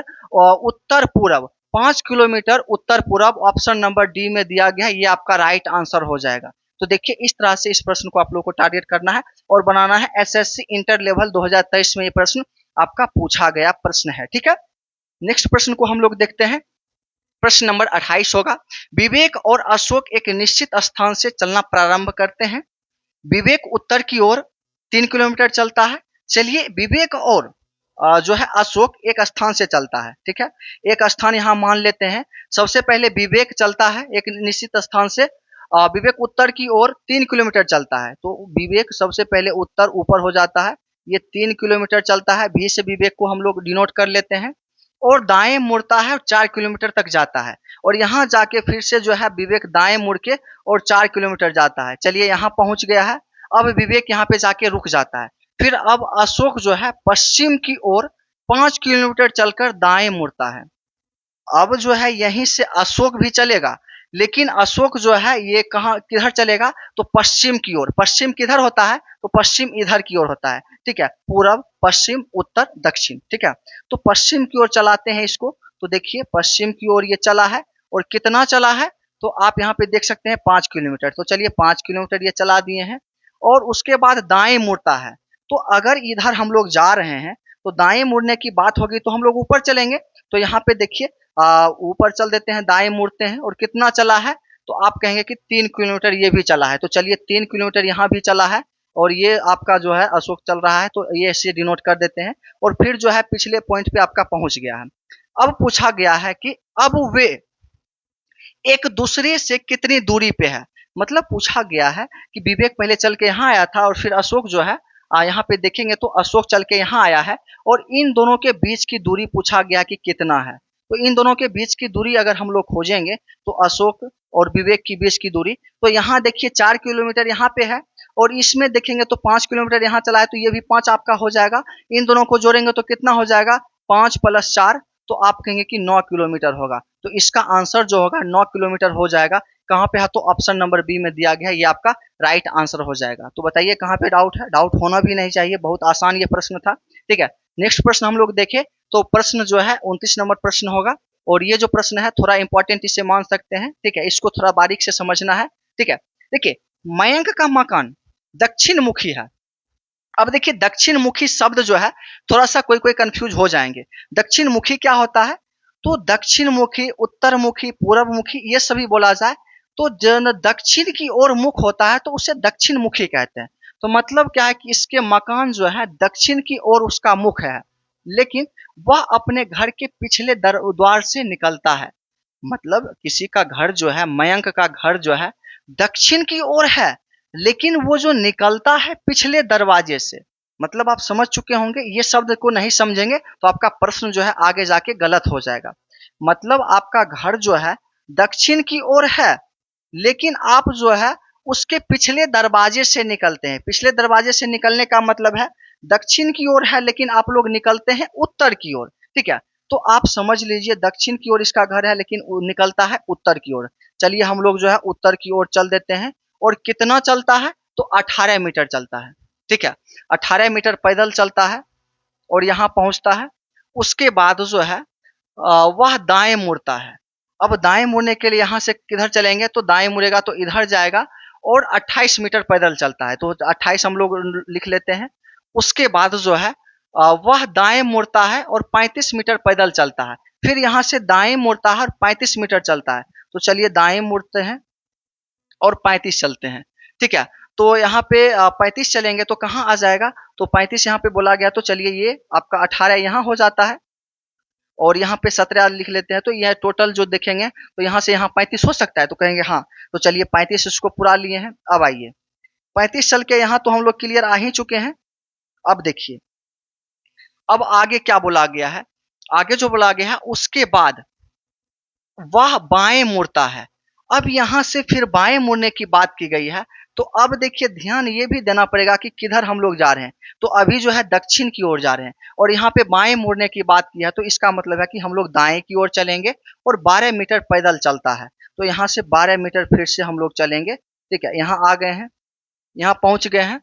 [SPEAKER 1] उत्तर पूर्व, 5 किलोमीटर उत्तर पूर्व, ऑप्शन नंबर डी में दिया गया है, ये आपका राइट आंसर हो जाएगा। तो देखिए इस तरह से इस प्रश्न को आप लोगों को टारगेट करना है और बनाना है। एसएससी इंटर लेवल 2023 में ये प्रश्न आपका पूछा गया प्रश्न है, ठीक है। नेक्स्ट प्रश्न को हम लोग देखते हैं। प्रश्न नंबर 28 होगा, विवेक और अशोक एक निश्चित स्थान से चलना प्रारंभ करते हैं। विवेक उत्तर की ओर 3 किलोमीटर चलता है। चलिए विवेक और जो है अशोक एक स्थान से चलता है, ठीक है। एक स्थान यहाँ मान लेते हैं। सबसे पहले विवेक चलता है एक निश्चित स्थान से, विवेक उत्तर की ओर 3 किलोमीटर चलता है। तो विवेक सबसे पहले उत्तर ऊपर हो जाता है, ये 3 किलोमीटर चलता है। भी से विवेक को हम लोग डिनोट कर लेते हैं और दाएं मुड़ता है और 4 किलोमीटर तक जाता है। और यहाँ जाके फिर से जो है विवेक दाएं मुड़ के और 4 किलोमीटर जाता है। चलिए यहाँ पहुंच गया है। अब विवेक यहाँ पे जाके रुक जाता है। फिर अब अशोक जो है पश्चिम की ओर 5 किलोमीटर चलकर दाएं मुड़ता है। अब जो है यहीं से अशोक भी चलेगा, लेकिन अशोक जो है ये कहाँ किधर चलेगा, तो पश्चिम की ओर। पश्चिम किधर होता है, तो पश्चिम इधर की ओर होता है, ठीक है, पूरब पश्चिम उत्तर दक्षिण, ठीक है। तो पश्चिम की ओर चलाते हैं इसको, तो देखिए पश्चिम की ओर ये चला है, और कितना चला है, तो आप यहाँ पे देख सकते हैं 5 किलोमीटर। तो चलिए 5 किलोमीटर ये चला दिए हैं, और उसके बाद दाएं मुड़ता है। तो अगर इधर हम लोग जा रहे हैं तो दाएं मुड़ने की बात होगी तो हम लोग ऊपर चलेंगे। तो यहाँ पे देखिए ऊपर चल देते हैं, दाएं मुड़ते हैं, और कितना चला है, तो आप कहेंगे कि 3 किलोमीटर ये भी चला है। तो चलिए 3 किलोमीटर यहाँ भी चला है, और ये आपका जो है अशोक चल रहा है, तो ये ऐसे डिनोट कर देते हैं। और फिर जो है पिछले पॉइंट पे आपका पहुंच गया है। अब पूछा गया है कि अब वे एक दूसरे से कितनी दूरी पे है। मतलब पूछा गया है कि विवेक पहले चल के यहाँ आया था, और फिर अशोक जो है यहाँ पे देखेंगे तो अशोक चल के यहाँ आया है, और इन दोनों के बीच की दूरी पूछा गया कि कितना है। तो इन दोनों के बीच की दूरी अगर हम लोग खोजेंगे, तो अशोक और विवेक की बीच की दूरी, तो यहाँ देखिए 4 किलोमीटर यहाँ पे है, और इसमें देखेंगे तो 5 किलोमीटर यहाँ चला है, तो ये भी 5 आपका हो जाएगा। इन दोनों को जोड़ेंगे तो कितना हो जाएगा, 5 + 4, तो आप कहेंगे कि 9 किलोमीटर होगा। तो इसका आंसर जो होगा 9 किलोमीटर हो जाएगा। कहाँ पे है, तो ऑप्शन नंबर बी में दिया गया है, ये आपका राइट आंसर हो जाएगा। तो बताइए कहाँ पे डाउट है, डाउट होना भी नहीं चाहिए, बहुत आसान ये प्रश्न था, ठीक है। नेक्स्ट प्रश्न हम लोग देखें, तो प्रश्न जो है 29 नंबर प्रश्न होगा, और ये जो प्रश्न है थोड़ा इंपॉर्टेंट इसे मान सकते हैं, ठीक है, इसको थोड़ा बारीक से समझना है, ठीक है। देखिए मयंक का मकान दक्षिण मुखी है। अब देखिए दक्षिण मुखी शब्द जो है थोड़ा सा कोई कोई कंफ्यूज हो जाएंगे। दक्षिण मुखी क्या होता है, तो दक्षिण मुखी, उत्तर मुखी, पूर्व मुखी, ये सभी बोला जाए तो जन दक्षिण की ओर मुख होता है तो उसे दक्षिण मुखी कहते हैं। तो मतलब क्या है कि इसके मकान जो है दक्षिण की ओर उसका मुख है, लेकिन वह अपने घर के पिछले द्वार से निकलता है। मतलब किसी का घर जो है, मयंक का घर जो है दक्षिण की ओर है, लेकिन वो जो निकलता है पिछले दरवाजे से। मतलब आप समझ चुके होंगे, ये शब्द को नहीं समझेंगे तो आपका प्रश्न जो है आगे जाके गलत हो जाएगा। मतलब आपका घर जो है दक्षिण की ओर है, लेकिन आप जो है उसके पिछले दरवाजे से निकलते हैं। पिछले दरवाजे से निकलने का मतलब है दक्षिण की ओर है, लेकिन आप लोग निकलते हैं उत्तर की ओर, ठीक है। तो आप समझ लीजिए दक्षिण की ओर इसका घर है, लेकिन निकलता है उत्तर की ओर। चलिए हम लोग जो है उत्तर की ओर चल देते हैं, और कितना चलता है, तो 18 मीटर चलता है, ठीक है। 18 मीटर पैदल चलता है, और यहाँ पहुंचता है। उसके बाद जो है वह दाएं मुड़ता है। अब दाएं मुड़ने के लिए यहाँ से किधर चलेंगे, तो दाएं मुड़ेगा तो इधर जाएगा, और 28 मीटर पैदल चलता है, तो 28 हम लोग लिख लेते हैं। उसके बाद जो है वह दाएं मुड़ता है और 35 मीटर पैदल चलता है। फिर यहाँ से दाएं मुड़ता है और 35 मीटर चलता है। तो चलिए दाएं मुड़ते हैं और 35 चलते हैं, ठीक है। तो यहाँ पे 35 चलेंगे तो कहाँ आ जाएगा, तो 35 यहाँ पे बोला गया, तो चलिए ये आपका 18 यहाँ हो जाता है, और यहाँ पे 17 लिख लेते हैं। तो यह टोटल जो देखेंगे तो यहाँ से यहाँ 35 हो सकता है, तो कहेंगे हाँ। तो चलिए 35 इसको पूरा लिए हैं। अब आइए 35 चल के यहाँ तो हम लोग क्लियर आ ही चुके हैं। अब देखिए अब आगे क्या बोला गया है, आगे जो बोला गया है उसके बाद वह बाएं मुड़ता है। अब यहाँ से फिर बाएं मुड़ने की बात की गई है। तो अब देखिए ध्यान ये भी देना पड़ेगा कि किधर हम लोग जा रहे हैं। तो अभी जो है दक्षिण की ओर जा रहे हैं, और यहाँ पे बाएं मुड़ने की बात की है, तो इसका मतलब है कि हम लोग दाएं की ओर चलेंगे, और 12 मीटर पैदल चलता है। तो यहाँ से 12 मीटर फिर से हम लोग चलेंगे, ठीक है। यहाँ आ गए हैं, यहाँ पहुंच गए हैं।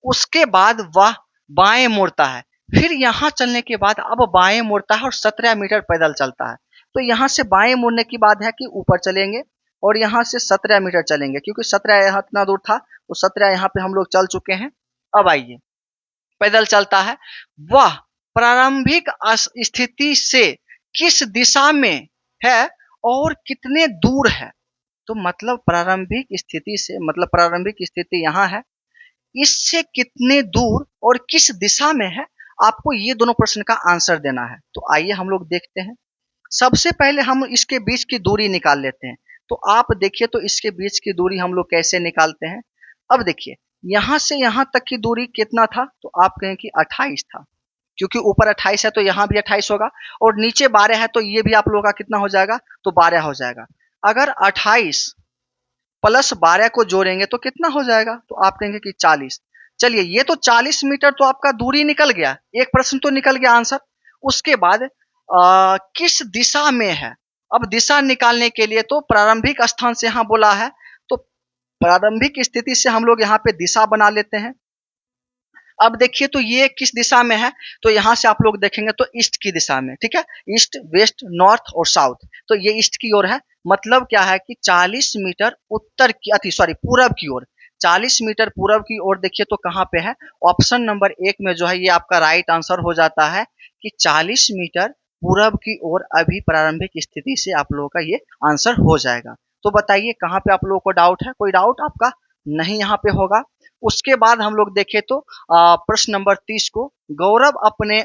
[SPEAKER 1] उसके बाद वह बाएं मुड़ता है। फिर यहाँ चलने के बाद अब बाएं मुड़ता है और 17 मीटर पैदल चलता है। तो यहाँ से बाएं मुड़ने की बात है कि ऊपर चलेंगे, और यहाँ से 17 मीटर चलेंगे, क्योंकि 17 यहाँ इतना दूर था, तो 17 यहाँ पे हम लोग चल चुके हैं। अब आइए पैदल चलता है। वह प्रारंभिक स्थिति से किस दिशा में है और कितने दूर है। तो मतलब प्रारंभिक स्थिति से, मतलब प्रारंभिक स्थिति यहाँ है, इससे कितने दूर और किस दिशा में है, आपको ये दोनों प्रश्न का आंसर देना है। तो आइए हम लोग देखते हैं। सबसे पहले हम इसके बीच की दूरी निकाल लेते हैं। तो आप देखिए तो इसके बीच की दूरी हम लोग कैसे निकालते हैं। अब देखिए यहाँ से यहाँ तक की दूरी कितना था, तो आप कहें कि 28 था, क्योंकि ऊपर 28 है तो यहाँ भी 28 होगा, और नीचे 12 है तो ये भी आप लोगों का कितना हो जाएगा, तो 12 हो जाएगा। अगर 28 + 12 को जोड़ेंगे तो कितना हो जाएगा, तो आप कहेंगे कि 40। चलिए ये तो 40 मीटर तो आपका दूरी निकल गया, एक प्रश्न तो निकल गया आंसर। उसके बाद किस दिशा में है, अब दिशा निकालने के लिए तो प्रारंभिक स्थान से यहाँ बोला है, तो प्रारंभिक स्थिति से हम लोग यहाँ पे दिशा बना लेते हैं। अब देखिए तो ये किस दिशा में है, तो यहाँ से आप लोग देखेंगे तो ईस्ट की दिशा में, ठीक है, ईस्ट, वेस्ट, नॉर्थ और साउथ। तो ये ईस्ट की ओर है, मतलब क्या है कि 40 मीटर उत्तर की पूरब की ओर, 40 मीटर पूरब की ओर। देखिए तो कहाँ पे है, ऑप्शन नंबर 1 में जो है ये आपका राइट आंसर हो जाता है कि 40 मीटर पूरब की ओर अभी प्रारंभिक स्थिति से आप लोगों का ये आंसर हो जाएगा। तो बताइए कहाँ पे आप लोगों को डाउट है, कोई डाउट आपका नहीं यहाँ पे होगा। उसके बाद हम लोग देखें तो प्रश्न नंबर 30 को, गौरव अपने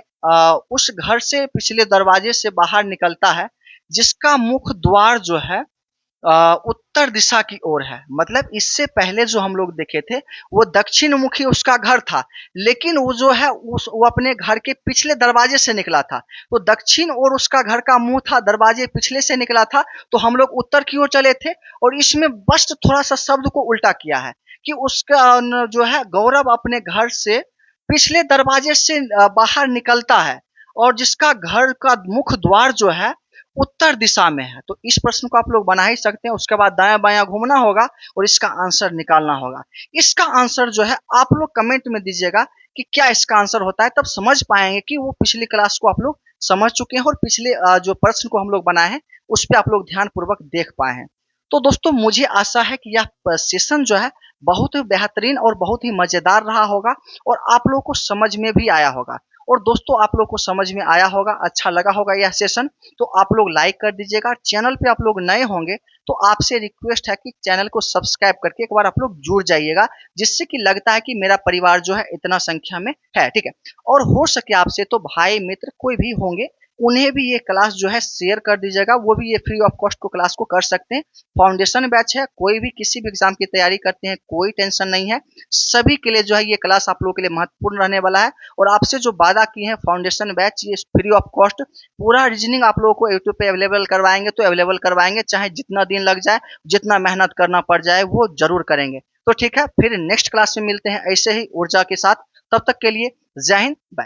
[SPEAKER 1] उस घर से पिछले दरवाजे से बाहर निकलता है जिसका मुख्य द्वार जो है उत्तर दिशा की ओर है। मतलब इससे पहले जो हम लोग देखे थे वो दक्षिण मुखी उसका घर था, लेकिन वो जो है वो अपने घर के पिछले दरवाजे से निकला था। तो दक्षिण और उसका घर का मुंह था, दरवाजे पिछले से निकला था, तो हम लोग उत्तर की ओर चले थे। और इसमें बस थोड़ा सा शब्द को उल्टा किया है कि उसका जो है गौरव अपने घर से पिछले दरवाजे से बाहर निकलता है और जिसका घर का मुख्य द्वार जो है उत्तर दिशा में है। तो इस प्रश्न को आप लोग बना ही सकते हैं। उसके बाद दायां बायां घूमना होगा और इसका आंसर निकालना होगा। इसका आंसर जो है आप लोग कमेंट में दीजिएगा कि क्या इसका आंसर होता है, तब समझ पाएंगे कि वो पिछली क्लास को आप लोग समझ चुके हैं और पिछले जो प्रश्न को हम लोग बनाए हैं उस पर आप लोग ध्यान पूर्वक देख पाए हैं। तो दोस्तों मुझे आशा है कि यह सेशन जो है बहुत ही बेहतरीन और बहुत ही मजेदार रहा होगा और आप लोग को समझ में भी आया होगा। और दोस्तों आप लोग को समझ में आया होगा, अच्छा लगा होगा यह सेशन, तो आप लोग लाइक कर दीजिएगा। चैनल पे आप लोग नए होंगे तो आपसे रिक्वेस्ट है कि चैनल को सब्सक्राइब करके एक बार आप लोग जुड़ जाइएगा, जिससे कि लगता है कि मेरा परिवार जो है इतना संख्या में है, ठीक है। और हो सके आपसे तो भाई मित्र कोई भी होंगे उन्हें भी ये क्लास जो है शेयर कर दीजिएगा, वो भी ये फ्री ऑफ कॉस्ट को क्लास को कर सकते हैं। फाउंडेशन बैच है, कोई भी किसी भी एग्जाम की तैयारी करते हैं कोई टेंशन नहीं है, सभी के लिए जो है ये क्लास आप लोगों के लिए महत्वपूर्ण रहने वाला है। और आपसे जो वादा की है फाउंडेशन बैच ये फ्री ऑफ कॉस्ट पूरा रीजनिंग आप लोगों को यूट्यूब पे अवेलेबल करवाएंगे, तो अवेलेबल करवाएंगे, चाहे जितना दिन लग जाए, जितना मेहनत करना पड़ जाए वो जरूर करेंगे। तो ठीक है, फिर नेक्स्ट क्लास में मिलते हैं ऐसे ही ऊर्जा के साथ। तब तक के लिए जय हिंद, बाय।